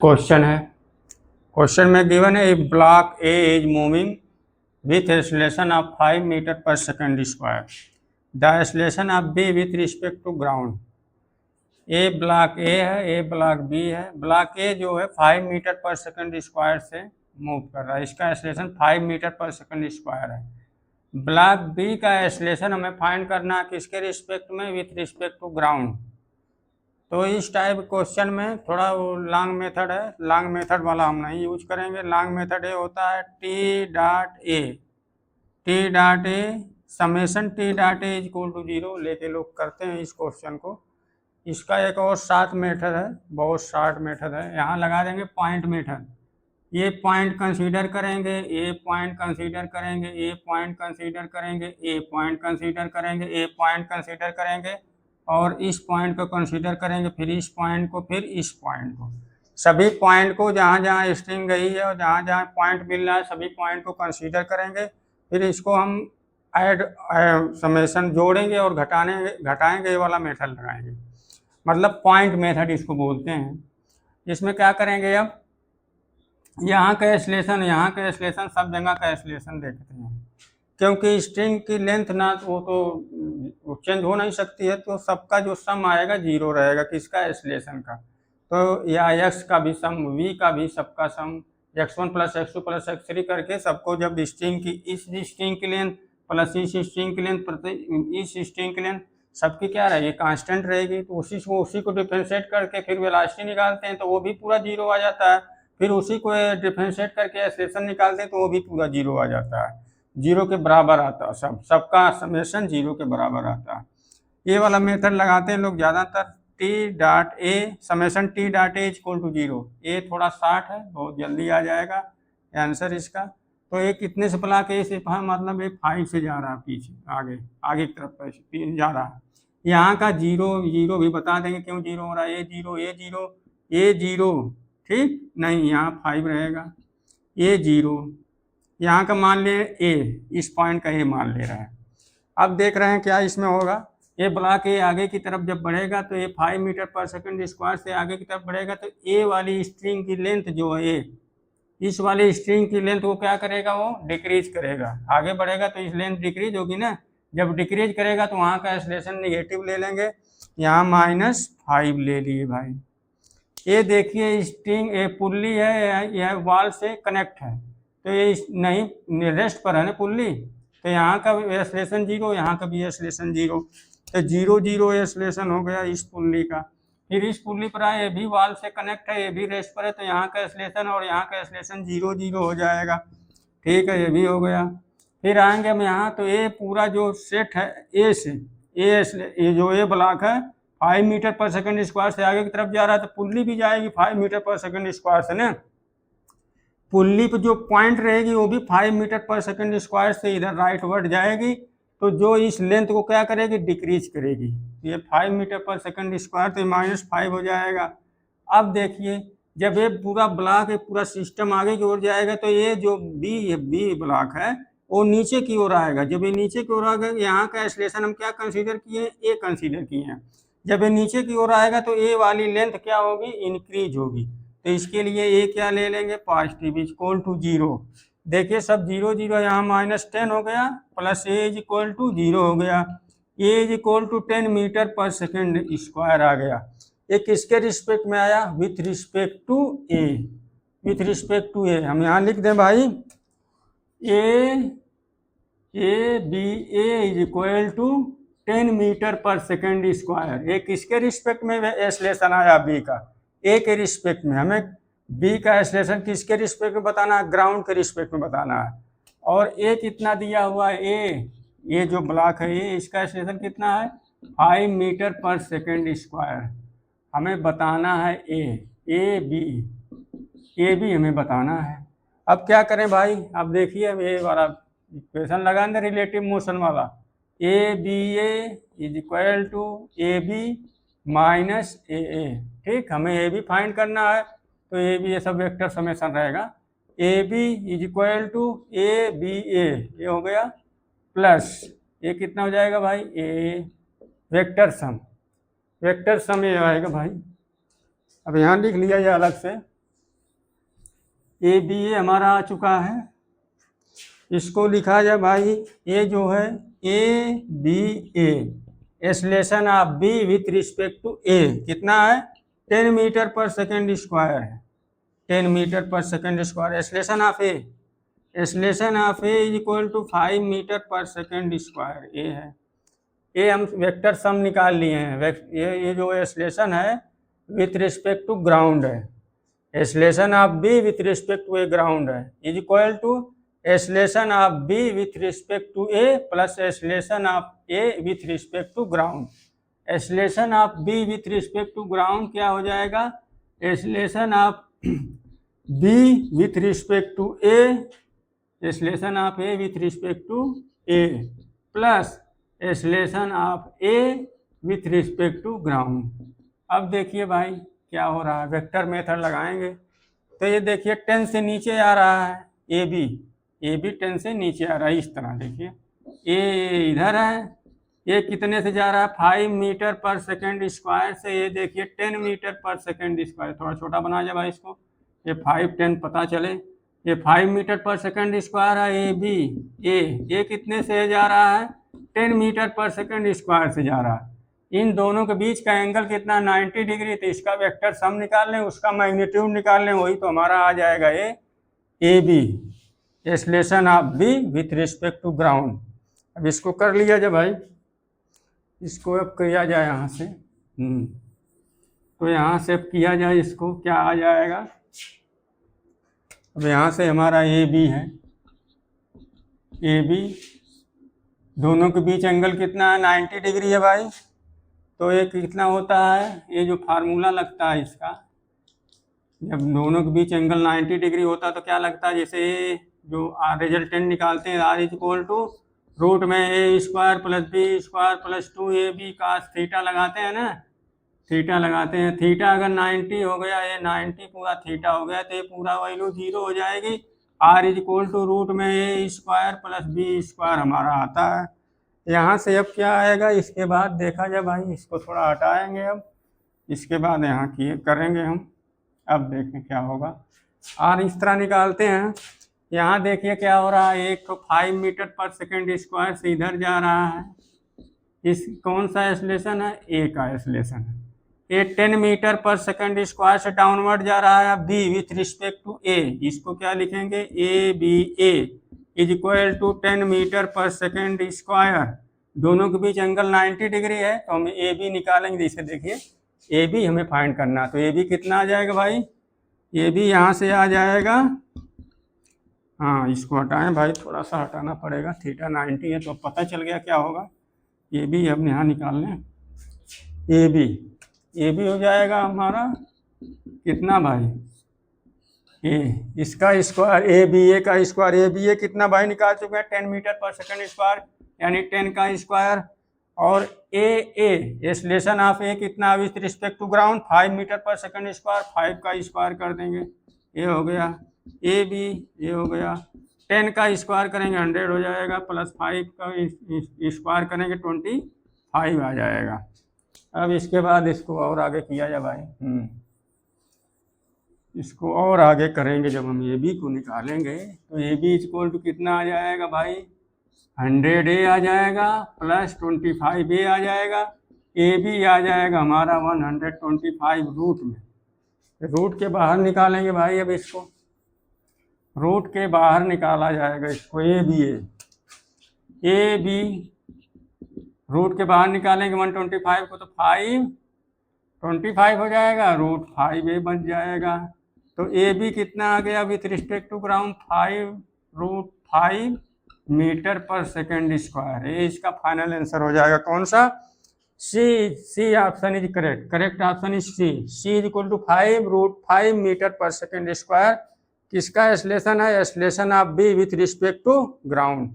Question है। Question में given है block A is moving with acceleration of 5 metre per second square. The acceleration of B with respect to ground. A block A है, a block B है। Block A जो है 5 metre per second square से move कर रहा है, इसका acceleration 5 metre per second square है। ब्लॉक बी का एक्सेलरेशन हमें फाइंड करना है किसके रिस्पेक्ट में, विथ रिस्पेक्ट टू ग्राउंड। तो इस टाइप क्वेश्चन में थोड़ा वो लॉन्ग मेथड है, लॉन्ग मेथड वाला हम नहीं यूज करेंगे। लॉन्ग मेथड ये होता है T dot A summation T dot A equal to 0 लेके लोग करते हैं इस क्वेश्चन को। इसका एक और शॉर्ट मेथड है, बहुत शॉर्ट मेथड है। यहाँ लगा देंगे पॉइंट मेथड। ये पॉइंट कंसीडर करेंगे, ए पॉइंट कंसीडर करेंगे, ए पॉइंट कंसीडर करेंगे, ए पॉइंट कंसीडर करेंगे, ए पॉइंट कंसीडर करेंगे और इस पॉइंट को कंसीडर करेंगे, फिर इस पॉइंट को, फिर इस पॉइंट को। सभी पॉइंट को जहाँ जहाँ स्ट्रिंग गई है और जहाँ जहाँ पॉइंट मिल रहा है सभी पॉइंट को कंसीडर करेंगे। फिर इसको हम ऐड समेशन जोड़ेंगे और घटाएंगे, ये वाला मेथड लगाएंगे, मतलब पॉइंट मेथड इसको बोलते हैं। इसमें क्या करेंगे, अब यहाँ का एक्सेलरेशन, यहाँ का एक्सेलरेशन, सब जगह का एक्सेलरेशन देखते हैं, क्योंकि स्ट्रिंग की लेंथ ना वो तो चेंज हो नहीं सकती है, तो सबका जो सम आएगा 0 रहेगा, किसका, एक्सेलरेशन का। तो या एक्स का भी सम, वी का भी, सबका सम x1 plus x2 plus x3 करके सबको जब स्ट्रिंग की इस स्ट्रिंग की लेंथ प्लस इस स्ट्रिंग की लेंथ इस स्ट्रिंग की लेंथ सबकी क्या रहेगी, कांस्टेंट रहेगी। तो उसी को डिफरेंशिएट करके फिर वेलोसिटी निकालते हैं तो वो भी पूरा 0 आ जाता है। फिर उसी को डिफरेंशिएट करके एक्सेलरेशन निकालते हैं तो वो भी पूरा 0 आ जाता है, 0 के बराबर आता है, सबका समेशन 0 के बराबर आता है। ये वाला मेथड लगाते हैं लोग ज़्यादातर। T dot A summation T dot A equal to 0। ए थोड़ा शॉर्ट है, बहुत जल्दी आ जाएगा आंसर इसका। तो ये कितने से ब्लॉक ए से, मतलब ये 5 से जा रहा है, पीछे आगे की तरफ जा रहा है। यहाँ का 0 भी बता देंगे क्यों 0 हो रहा है। ए जीरो ठीक नहीं, यहाँ 5 रहेगा। ए 0 यहाँ का मान ले, ए इस पॉइंट का ए मान ले रहा है। अब देख रहे हैं क्या इसमें होगा। ये ब्लॉक ए आगे की तरफ जब बढ़ेगा तो ये 5 मीटर पर सेकंड स्क्वायर से आगे की तरफ बढ़ेगा, तो ए वाली स्ट्रिंग की लेंथ जो है, इस वाली स्ट्रिंग की लेंथ वो क्या करेगा, वो डिक्रीज करेगा। आगे बढ़ेगा तो इस लेंथ डिक्रीज होगी ना, जब डिक्रीज करेगा तो वहाँ का एक्सेलरेशन नेगेटिव ले लेंगे। यहाँ -5 ले लिए भाई। ये देखिए स्ट्रिंग ए पुल्ली है, यह वॉल से कनेक्ट है, तो ये नहीं रेस्ट पर है ना पुल्ली, तो यहाँ का एक्सेलरेशन 0, यहाँ का भी एक्सेलरेशन 0, तो 0 0 एक्सेलरेशन हो गया इस पुल्ली का। फिर इस पुल्ली पर आए, ये भी वॉल से कनेक्ट है, ये भी रेस्ट पर है, तो यहाँ का एक्सेलरेशन और यहाँ का एक्सेलरेशन 0 0 हो जाएगा। ठीक है, ये भी हो गया। फिर आएंगे हम यहाँ, तो ये पूरा जो सेट है ए से, ये जो ए ब्लॉक है 5 मीटर पर सेकंड स्क्वायर से आगे की तरफ जा रहा है, तो पुल्ली भी जाएगी 5 मीटर पर सेकंड स्क्वायर से ना। पुल्ली पर जो पॉइंट रहेगी वो भी 5 मीटर पर सेकंड स्क्वायर से इधर राइट वर्ड जाएगी, तो जो इस लेंथ को क्या करेगी, डिक्रीज करेगी। ये 5 मीटर पर सेकंड स्क्वायर तो -5 हो जाएगा। अब देखिए जब ये पूरा ब्लॉक, पूरा सिस्टम आगे की ओर जाएगा, तो ये जो बी ब्लॉक है वो नीचे की ओर आएगा। जब ये नीचे की ओर आएगा, यहाँ का एक्सेलरेशन हम क्या कंसीडर किए हैं, ए कंसीडर किए हैं। जब ये नीचे की ओर आएगा तो ए वाली लेंथ क्या होगी, इंक्रीज होगी। तो इसके लिए ए क्या ले लेंगे, पॉजिटिव इक्वल टू 0। देखिए सब 0 0, यहाँ -10 हो गया, plus A is equal to 0 हो गया। A is equal to 10 metre per second square आ गया। ये किसके रिस्पेक्ट में आया, with respect to A, with respect to A. हम यहाँ लिख दें भाई, A B A is equal to 10 metre per second square. ये किसके रिस्पेक्ट में एक्सेलरेशन आया, बी का, ए के रिस्पेक्ट में। हमें बी का एक्सेलरेशन किसके रिस्पेक्ट में बताना है, ग्राउंड के रिस्पेक्ट में बताना है। और ए कितना दिया हुआ है, ए जो ब्लॉक है ये, इसका एक्सेलरेशन कितना है, 5 मीटर पर सेकेंड स्क्वायर। हमें बताना है ए बी हमें बताना है। अब क्या करें भाई, अब देखिए ये वाला इक्वेशन लगा दें, रिलेटिव मोशन वाला। A B A is equal to A B minus A. ठीक, हमें ए बी फाइंड करना है, तो ए बी ये सब वेक्टर समेशन रहेगा। A B is equal to A B A, ये हो गया, प्लस ये कितना हो जाएगा भाई, ए वेक्टर सम ये आएगा भाई। अब यहाँ लिख लिया ये अलग से, ए बी ए हमारा आ चुका है। इसको लिखा जाए भाई, ए जो है A B A, acceleration of B with respect to A कितना है, 10 मीटर पर सेकेंड स्क्वायर है, 10 metre per second square. Acceleration of A, acceleration of A is equal to 5 metre per second square, A है। ये हम vector sum निकाल लिए हैं। ये जो एक्सलेशन है विथ रिस्पेक्ट टू ग्राउंड है, acceleration of B with respect to A ground है, is equal to acceleration of B with respect to A plus acceleration of A with respect to ground. Acceleration of B with respect to ground क्या हो जाएगा, acceleration of B with respect to A, acceleration of A with respect to A plus acceleration of A with respect to ground. अब देखिए भाई क्या हो रहा है, वेक्टर मेथड लगाएंगे तो ये देखिए 10 से नीचे आ रहा है, ए बी 10 से नीचे आ रहा है। इस तरह देखिए ए इधर है, ये कितने से जा रहा है, 5 मीटर पर सेकेंड स्क्वायर से, ये देखिए 10 मीटर पर सेकेंड स्क्वायर। थोड़ा छोटा बना जाए भाई इसको, ये 5 10 पता चले। ये 5 मीटर पर सेकेंड स्क्वायर है ए बी, ए कितने से जा रहा है, 10 मीटर पर सेकेंड स्क्वायर से जा रहा है। इन दोनों के बीच का एंगल कितना, 90 डिग्री। तो इसका वेक्टर सम निकाल लें, उसका मैग्नीट्यूड निकाल लें, वही तो हमारा आ जाएगा A B, acceleration of B with respect to ground. अब इसको कर लिया जाए भाई, इसको अब किया जाए यहाँ से, तो यहाँ से अब किया जाए इसको, क्या आ जाएगा। अब यहाँ से हमारा ए बी है, ए बी दोनों के बीच एंगल कितना है, 90 डिग्री है भाई। तो ये कितना होता है, ये जो फार्मूला लगता है इसका, जब दोनों के बीच एंगल 90 डिग्री होता है तो क्या लगता है, जैसे जो रिजल्टेंट निकालते हैं, R is equal to root में A square plus B square plus 2ab cos theta लगाते हैं ना, थीटा लगाते हैं। थीटा अगर 90 हो गया, ये 90 पूरा थीटा हो गया, तो ये पूरा वैल्यू 0 हो जाएगी। R is equal to root में A square plus B square हमारा आता है। यहाँ से अब क्या आएगा, इसके बाद देखा जाए भाई, इसको थोड़ा हटाएंगे अब, इसके बाद यहाँ किए करेंगे हम। अब देखें क्या होगा, आर इस तरह निकालते हैं। यहाँ देखिए क्या हो रहा है, एक तो 5 मीटर पर सेकेंड स्क्वायर से इधर जा रहा है, इस कौन सा एक्सलेशन है, ए का एक्सलेशन है। ये 10 मीटर पर सेकेंड स्क्वायर से डाउनवर्ड जा रहा है, B with respect to A, इसको क्या लिखेंगे, A B A is equal to 10 metre per second square. दोनों के बीच एंगल 90 डिग्री है, तो हम ए बी निकालेंगे। इसे देखिए ए बी हमें फाइंड करना, तो ए बी कितना आ जाएगा भाई, ए बी यहाँ से आ जाएगा, हाँ इसको हटाएं भाई, थोड़ा सा हटाना पड़ेगा, थीटा 90 है तो पता चल गया क्या होगा। ए बी हम यहाँ निकाल लें, ए बी हो जाएगा हमारा कितना भाई, ए इसका स्क्वायर, ए बी ए का स्क्वायर, ए बी ए कितना भाई निकाल चुके हैं, 10 मीटर पर सेकेंड स्क्वायर यानी 10 का स्क्वायर। और ए एक्सलेशन ऑफ ए कितना with respect to ground, 5 metre per second square, 5 का स्क्वायर कर देंगे, ये हो गया ए बी, ये हो गया 10 का स्क्वायर करेंगे 100 हो जाएगा, प्लस 5 का स्क्वायर करेंगे 25 आ जाएगा। अब इसके बाद इसको और आगे किया जाए भाई, इसको और आगे करेंगे। जब हम ए बी को निकालेंगे तो ए बी इक्वल टू कितना आ जाएगा भाई, 100 ए आ जाएगा प्लस 25 ए आ जाएगा, ए बी आ जाएगा हमारा 125 रूट में, रूट के बाहर निकालेंगे भाई। अब इसको रूट के बाहर निकाला जाएगा, इसको ए बी रूट के बाहर निकालेंगे 125 को, तो 525 हो जाएगा, रूट 5a बन जाएगा। तो ए बी कितना आ गया with respect to ground, 5√5 meter per second square. ये इसका फाइनल आंसर हो जाएगा कौन सा, C option is correct, correct option is C is equal to 5√5 meter per second square. किसका एक्सलेशन है, acceleration of B with respect to ground.